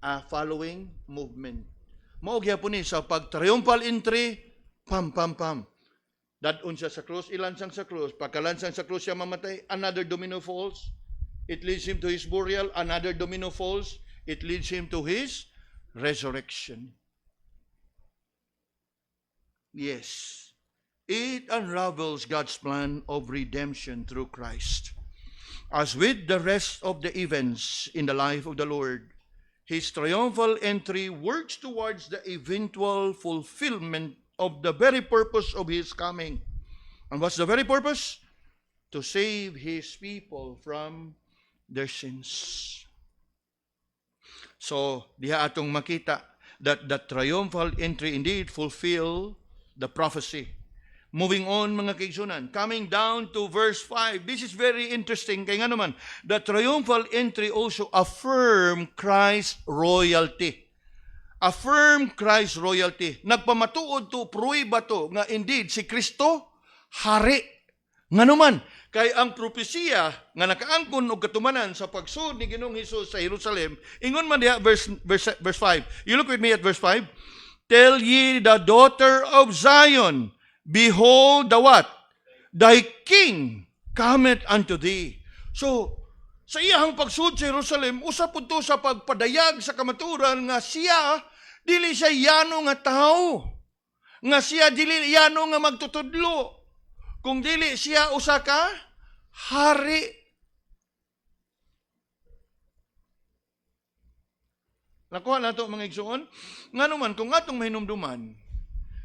a following movement. Mao gyapon ni sa pag-triumphal entry, pam pam pam. Dadun siya sa krus, ilansang sa krus, pagkalansang sa krus siya mamatay, another domino falls. It leads him to his burial, another domino falls. It leads him to his resurrection. Yes. It unravels God's plan of redemption through Christ. As with the rest of the events in the life of the Lord, His triumphal entry works towards the eventual fulfillment of the very purpose of His coming. And what's the very purpose? To save His people from their sins. So, diha atong makita that the triumphal entry indeed fulfill the prophecy. Moving on mga kaigsunan, coming down to verse 5. This is very interesting. Kaya nga naman, the triumphal entry also affirm Christ's royalty. Affirm Christ's royalty. Nagpamatuod to, pruiba to, nga indeed si Kristo, hari. Nga naman, kay ang propesiya nga nakaangkon og katumanan sa pagsud ni Ginoong Hesus sa Jerusalem, ingon man diha verse 5. You look with me at verse 5. Tell ye the daughter of Zion, behold the what? Thy king cometh unto thee. So, sa iyang pagsud sa Jerusalem, usa pud to sa pagpadayag sa kamaturan nga siya, dili siya yano nga tao. nga siya dili yano nga magtutudlo, kung dili siya usa ka hari. Nakuha na ito mga igsoon. Nga naman, kung atong mahinumduman,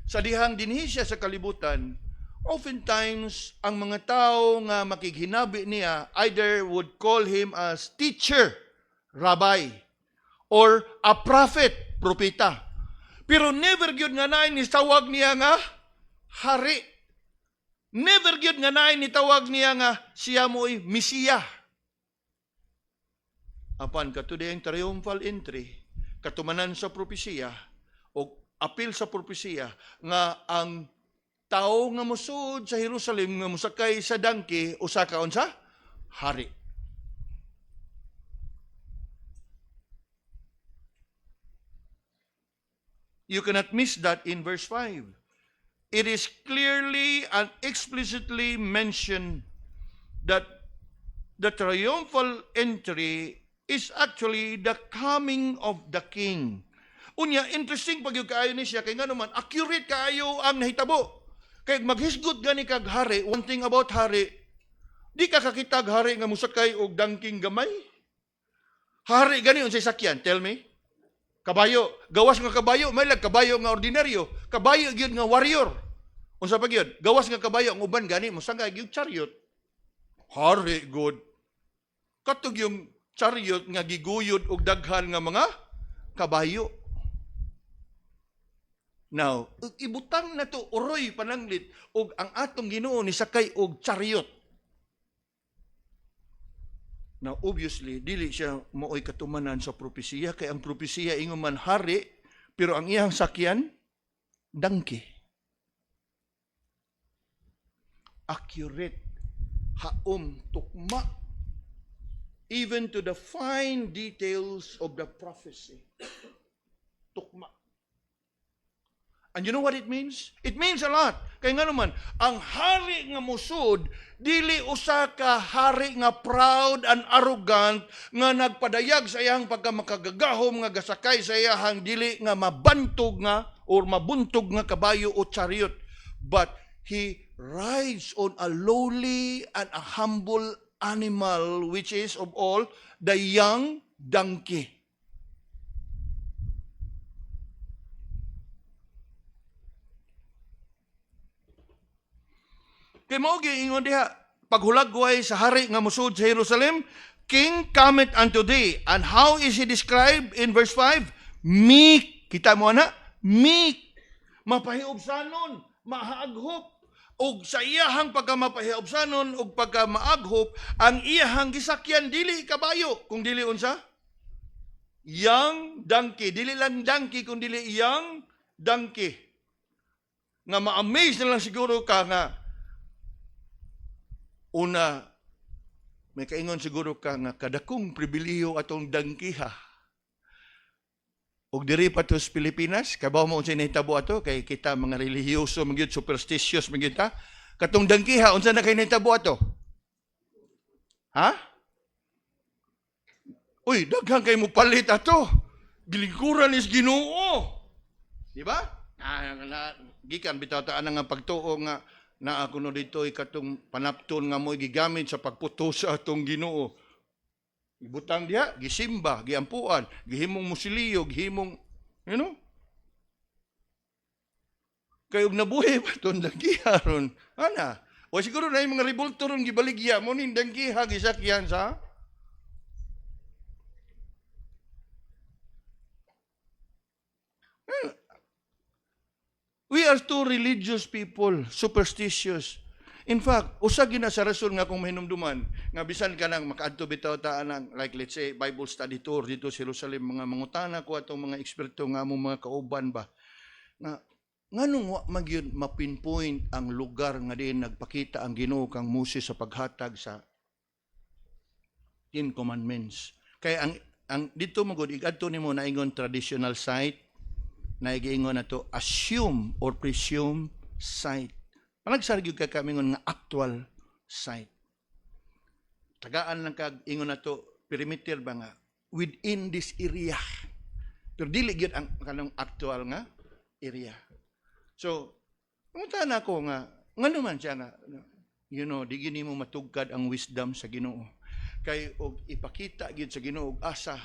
sa dihang dinhi siya sa kalibutan, oftentimes, ang mga tao nga makighinabi niya either would call him as teacher, rabbi, or a prophet, propeta. Pero never gyud nga naay ni tawag niya nga hari. Never gyud nga naay ni tawag niya nga siya mo'y Mesiya. Apan katudayang triumphal entry, katumanan sa propesiya o apil sa propesiya nga ang tao nga musud sa Jerusalem nga musakay sa dangki usa ka unsa hari. You cannot miss that in verse 5. It is clearly and explicitly mentioned that the triumphal entry is actually the coming of the king. Unya, interesting pag yung kaayo ni siya, kaya nga naman, accurate kaayo ang nahitabo. Kaya maghisgot gani kag hari, one thing about hari, di ka kakitag hari nga musakay og dangking gamay. Hari gani unsay sakyan, tell me. Kabayo, gawas nga kabayo, may lag kabayo nga ordinaryo, kabayo gyud nga warrior. Unsa pa gyud? Gawas nga kabayo ang uban gani musangay gyud chariot. Hari good. Katug yung chariot nga giguyod og daghan nga mga kabayo. Now, ibutang na to uroy pananglit og ang atong Ginoo ni sakay og chariot. Now, obviously, dili siya maoy katumanan sa propesiya kay ang propesiya ingon man hari, pero ang iyang sakyan dangki. Accurate, haom, tukma, even to the fine details of the prophecy. Tukma. And you know what it means? It means a lot. Kaya nga naman, ang hari nga musod, dili usa ka hari nga proud and arrogant, nga nagpadayag sa iyang pagkamakagagahom, nga gasakay sa iyang dili nga mabantog nga, or mabuntog nga kabayo o chariot. But he rides on a lowly and a humble animal, which is of all, the young donkey. Kay mao giingon diha, paghulagway sa hari nga musud sa Jerusalem, King cometh unto thee. And how is he described in verse 5? Meek. Kita mo na? Meek. Mapahiubsanon, maaghop. Og sa iyahang pagkamapahiubsanon og pagkamaaghop, ang iyahang gisakyan dili kabayo, kung dili unsa? Young donkey. Dili lang donkey, kung dili young donkey. Nga ma-amaze na lang siguro ka nga, una, may kaingon siguro ka nga kadakong pribiliyo atong dangkiha. Og diri pa to sa Pilipinas, kabaw mo unsay nahitabo ato kay kita mga relihiyoso, magyud superstitious magyud ta. Katong dangkiha unsa na kay nahitabo ato? Ha? Uy, daghang kay mo palit ato. Gilingkuran is Ginoo. Di ba? Gikan bitaw ta nga pagtuo nga na ako no dito katong panapton nga mo gigamit sa pagputo sa atong Ginoo. Ibutang diha, gisimba, giampuan, gihimong musilyo, gihimong, you know? Kayog nabuhi pa itong dangkiha ron. Ana? O siguro na yung mga ribulto ron gibaligya mo ning dangkiha, gisakyan sa? We are too religious people, superstitious. In fact, usa gyud na sa rason nga kung mahinumduman nga bisan ka nang makaadto bitaw ta nang like let's say Bible study tour dito sa Jerusalem, mga mangutana ko atong mga eksperto nga among mga kauban ba nga nganong wa magyud mapinpoint ang lugar nga diin nagpakita ang Ginoo kang Moses sa paghatag sa Ten Commandments. Kay ang dito magud igadto nimo na ingon traditional site na giingon nato assume or presume site. Panagsargyog ka kami ngon nga actual site. Tagaan lang kag ingon nato perimeter ba nga within this area. Pero dili gyud ang kanang actual nga area. So, pumunta na ako nga naman siya nga, di gini mo matugkad ang wisdom sa Ginoo. Kay og ipakita gid sa Ginoo og asa,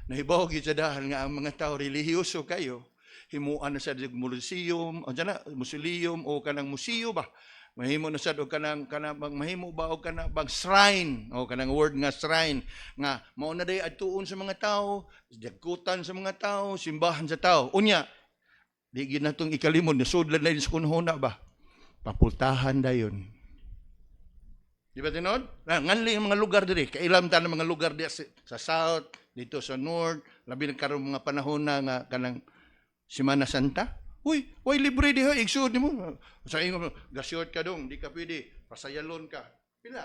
nahibaw gid sa dahan nga ang mga tao relihiyoso kayo, himuan na sa museum, o kanang museo ba? Mahimo na sad og kanang mahimo ba og kanang bang shrine, o kanang word nga shrine nga mao na day adtuon sa mga tao, dagkutan sa mga tao, simbahan sa tao. Unya, di gid natong ikalimod na sudlan na sa kunhuna ba? Papultahan dayon. Di ba tinod? Nganli ang mga lugar diri, kailam ta ng mga lugar di sa south, dito sa north, labi nagkaroon mga panahon na nga kanang Semana Santa. Uy, libre di ha, igsud nimo. Sa ingon, gasyot ka dong, di ka pwede, pasayalon ka. Pila?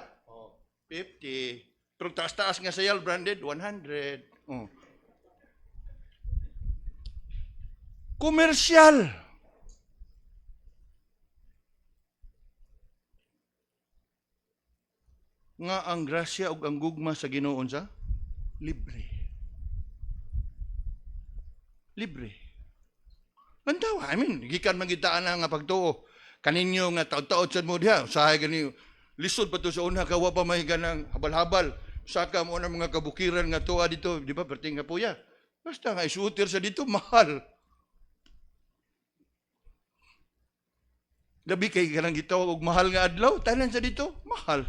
50. Pero taas-taas nga sayal, branded, 100. Komersyal. Nga ang grasya ug ang gugma sa Ginoo sa libre. Libre. Lantawa, gikan magitaan na nga pagtuo. Kaninyo nga taod-taod sa mo diha, usahay gani lisod pa to sa una kawa pa mahiga ng habal-habal. Saka mo na mga kabukiran nga tuwa dito, di ba? Perting nga puya. Basta nga isutir sa dito mahal. Labi kay kanang gitawag og mahal nga adlaw, tanan sa dito mahal.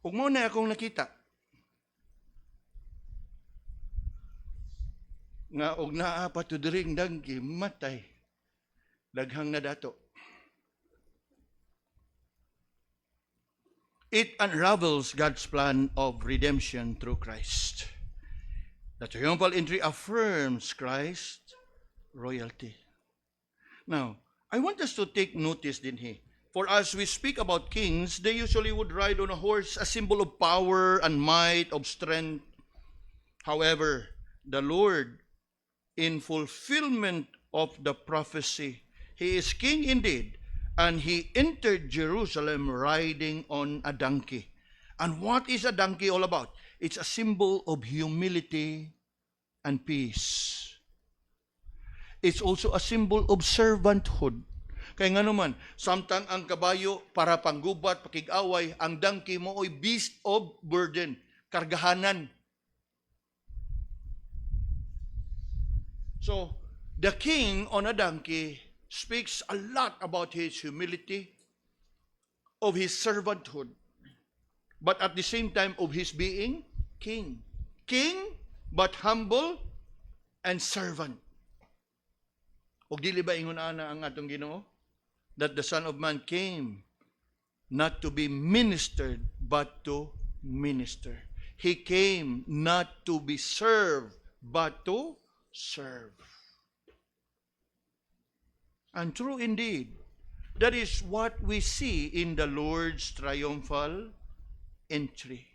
Ug mo na akong nakita nga og naa pa to diring danggi matay daghang na dato. It unravels God's plan of redemption through Christ. The triumphal entry affirms Christ's royalty. Now, I want us to take notice din here. For as we speak about kings, they usually would ride on a horse, a symbol of power and might, of strength. However, the Lord, in fulfillment of the prophecy, He is king indeed, and He entered Jerusalem riding on a donkey. And what is a donkey all about? It's a symbol of humility and peace. It's also a symbol of servanthood. Kaya nga naman, samtang ang kabayo para panggubat, pakig-away, ang donkey mo ay beast of burden, kargahanan. So, the king on a donkey speaks a lot about his humility, of his servanthood, but at the same time of his being king. King, but humble and servant. O dili ba ingon ana ang atong Ginoo? That the Son of Man came not to be ministered, but to minister. He came not to be served, but to serve. And true indeed, that is what we see in the Lord's triumphal entry.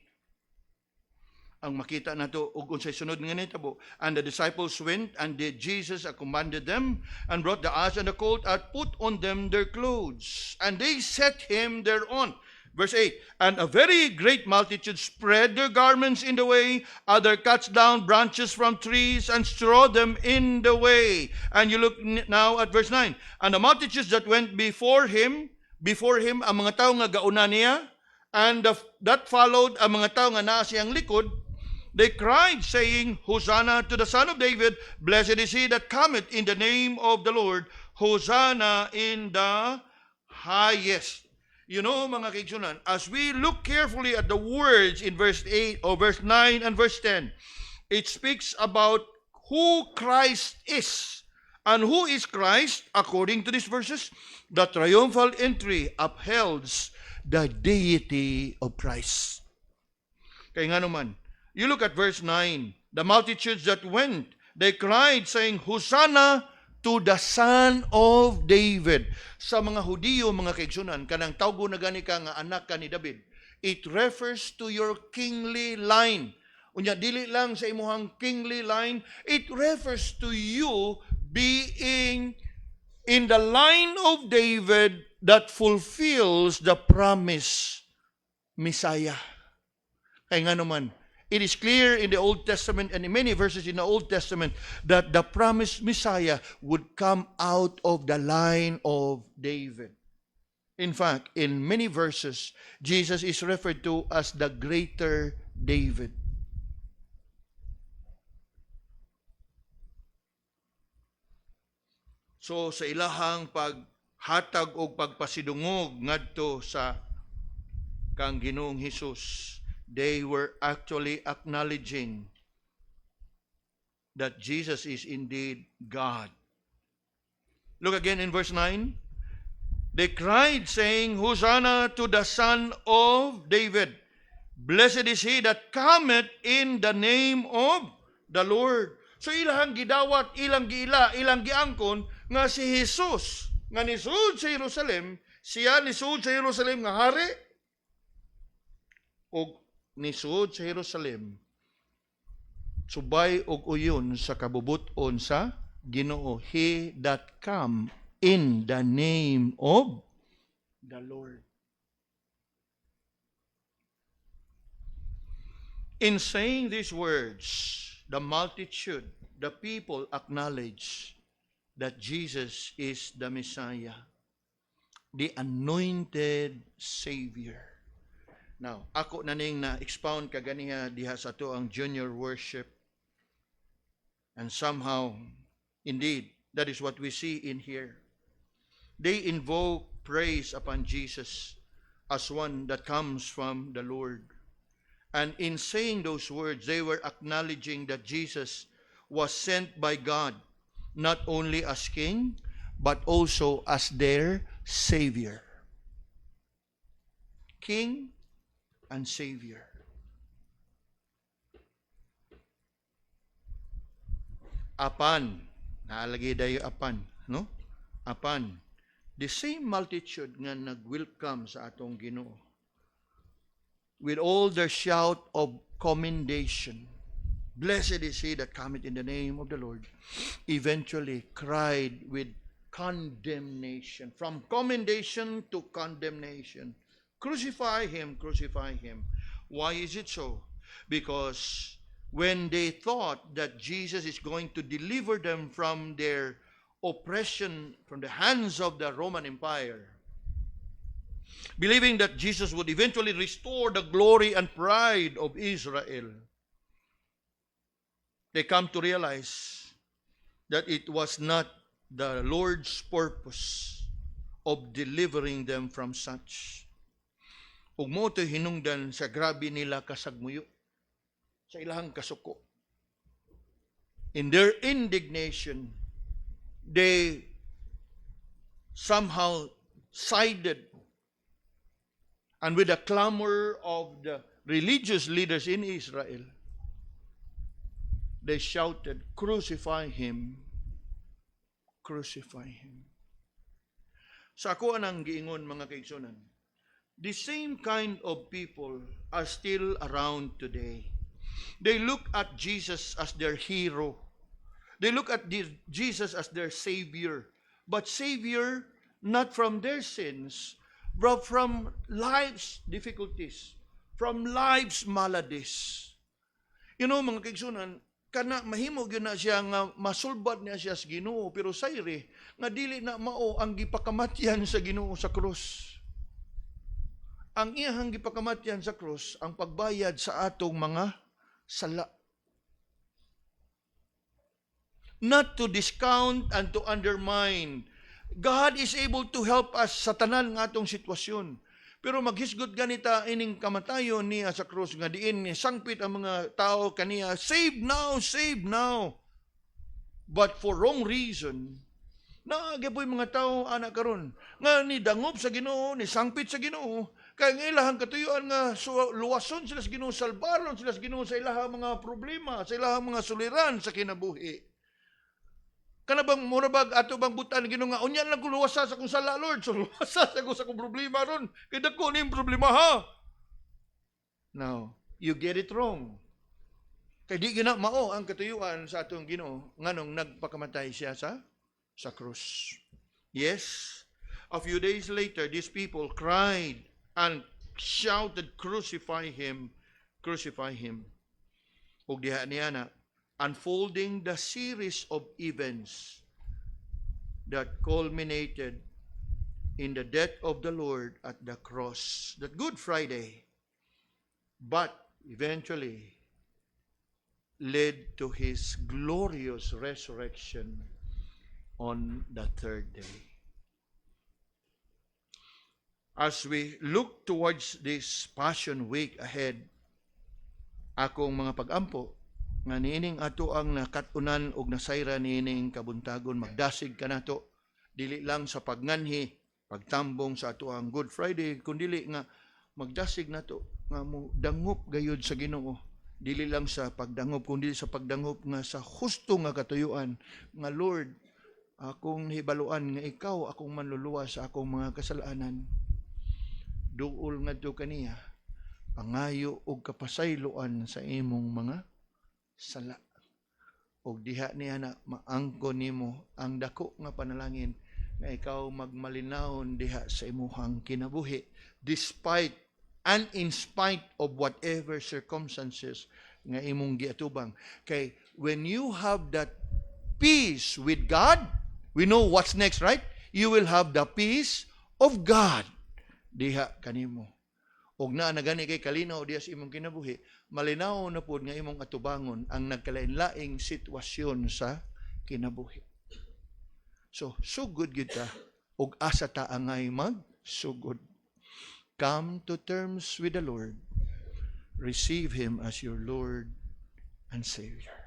Ang makita nato ug unsay sunod nga nitabo, and the disciples went and did Jesus commanded them, and brought the ass and the colt, and put on them their clothes, and they set him thereon. Verse 8, and a very great multitude spread their garments in the way, other cuts down branches from trees and straw them in the way. And you look now at verse 9, and the multitudes that went before him ang mga tao nga gauna niya, and that followed ang mga tao nga naa siyang likod, they cried, saying, Hosanna to the Son of David, blessed is he that cometh in the name of the Lord, Hosanna in the highest. You know, mga kaigsunan, as we look carefully at the words in verse 8 or verse 9 and verse 10, it speaks about who Christ is. And who is Christ? According to these verses, the triumphal entry upholds the deity of Christ. Kaya nga naman, you look at verse 9, the multitudes that went, they cried, saying, Hosanna to the Son of David. Sa mga Hudiyo, mga kaigsunan, kanang tawgo na gani ka nga anak ka ni David, it refers to your kingly line. Unya, dili lang sa imuhang kingly line, it refers to you being in the line of David that fulfills the promise Messiah. Kaya nga naman, it is clear in the Old Testament and in many verses in the Old Testament that the promised Messiah would come out of the line of David. In fact, in many verses, Jesus is referred to as the greater David. So sa ilahang paghatag o pagpasidungog ngadto sa kang Ginoong Hesus, they were actually acknowledging that Jesus is indeed God. Look again in verse 9. They cried, saying, Hosanna to the Son of David. Blessed is he that cometh in the name of the Lord. So ilang gidawat, ilang giila, ilang giangkon nga si Jesus, nga nisud sa Jerusalem, siya nisud sa Jerusalem nga hari, o nisud sa Jerusalem, subay og uyon sa kabubuton sa Ginoo. He that come in the name of the Lord. In saying these words, the multitude, the people acknowledge that Jesus is the Messiah, the anointed Savior. Now, ako na ning na-expound kaganiha diha sa to ang junior worship. And somehow, indeed, that is what we see in here. They invoke praise upon Jesus as one that comes from the Lord. And in saying those words, they were acknowledging that Jesus was sent by God, not only as King, but also as their Savior. King and Savior. Apan, naalagay dayo apan, no? Apan, the same multitude nga nag-welcome sa atong Ginoo, with all their shout of commendation, blessed is he that cometh in the name of the Lord, eventually cried with condemnation, from commendation to condemnation. Crucify him, crucify him. Why is it so? Because when they thought that Jesus is going to deliver them from their oppression, from the hands of the Roman Empire, believing that Jesus would eventually restore the glory and pride of Israel, they come to realize that it was not the Lord's purpose of delivering them from such. Ug mo to hinungdan sa grabe nila kasagmuyo, sa ilahang kasuko. In their indignation, they somehow sided, and with the clamor of the religious leaders in Israel, they shouted, crucify him, crucify him. Sa ako anang giingon mga kaigsunan, the same kind of people are still around today. They look at Jesus as their hero. They look at Jesus as their Savior. But Savior not from their sins, but from life's difficulties, from life's maladies. You know, mga kaigsunan, kana mahimo gyud na siya nga masulbad niya siya sa Ginoo, pero sayre nga dili na mao ang gipakamatyan sa Ginoo sa krus. Ang iyang gipakamatyan sa krus ang pagbayad sa atong mga sala. Not to discount and to undermine. God is able to help us sa tanan nga atong sitwasyon. Pero maghisgod ganita ining kamatayon niya sa krus nga diin ni sangpit ang mga tao kaniya, save now, save now. But for wrong reason, naagapoy mga tao anak karon nga ni dangop sa Ginoo, ni sangpit sa Ginoo, kaya nga ilahang katuyuan nga luwason sila sa Ginoo, salbaron sila sa Ginoo sa ilahang mga problema, sa ilahang mga suliran sa kinabuhi. Kana bang mura bag ato bang butan Ginoo nga unyan lang ko luwasa sa kung sala, Lord, so luwasa sa kung problema ron, kay dako ning problema ha. Now, you get it wrong. Kay di gina mao ang katuyuan sa atong Ginoo nganong nagpakamatay siya sa krus. Yes, a few days later, these people cried and shouted, crucify him, crucify him. ug diha niya na unfolding the series of events that culminated in the death of the Lord at the cross, that Good Friday, but eventually led to his glorious resurrection on the third day. As we look towards this Passion Week ahead, akong mga pag-ampo, nga niining ato ang nakatunan og nasayra niining kabuntagon, magdasig ka nato, dili lang sa pagnganhi, pagtambong sa ato ang Good Friday, kundi nga magdasig nato, nga mo dangop gayud sa Ginoo. Dili lang sa pagdangop, kundi sa pagdangop nga sa husto nga katuyuan, nga Lord, akong hibaluan nga ikaw akong manluluwa sa akong mga kasalanan. Duol ngadto kaniya, pangayo og kapasayloan sa imong mga sala. Og diha niya na maangkon nimo ang dako nga panalangin nga ikaw magmalinawon diha sa imuhang kinabuhi despite and in spite of whatever circumstances nga imong giatubang. Kay when you have that peace with God, we know what's next, right? You will have the peace of God diha kanimo. Og na gani kay kalinaw diha sa imong kinabuhi, malinaw na pud nga imong atubangon ang nagkalain-laing sitwasyon sa kinabuhi. So sugod gyud ta og asa ta angay magsugod. Come to terms with the Lord. Receive Him as your Lord and Savior.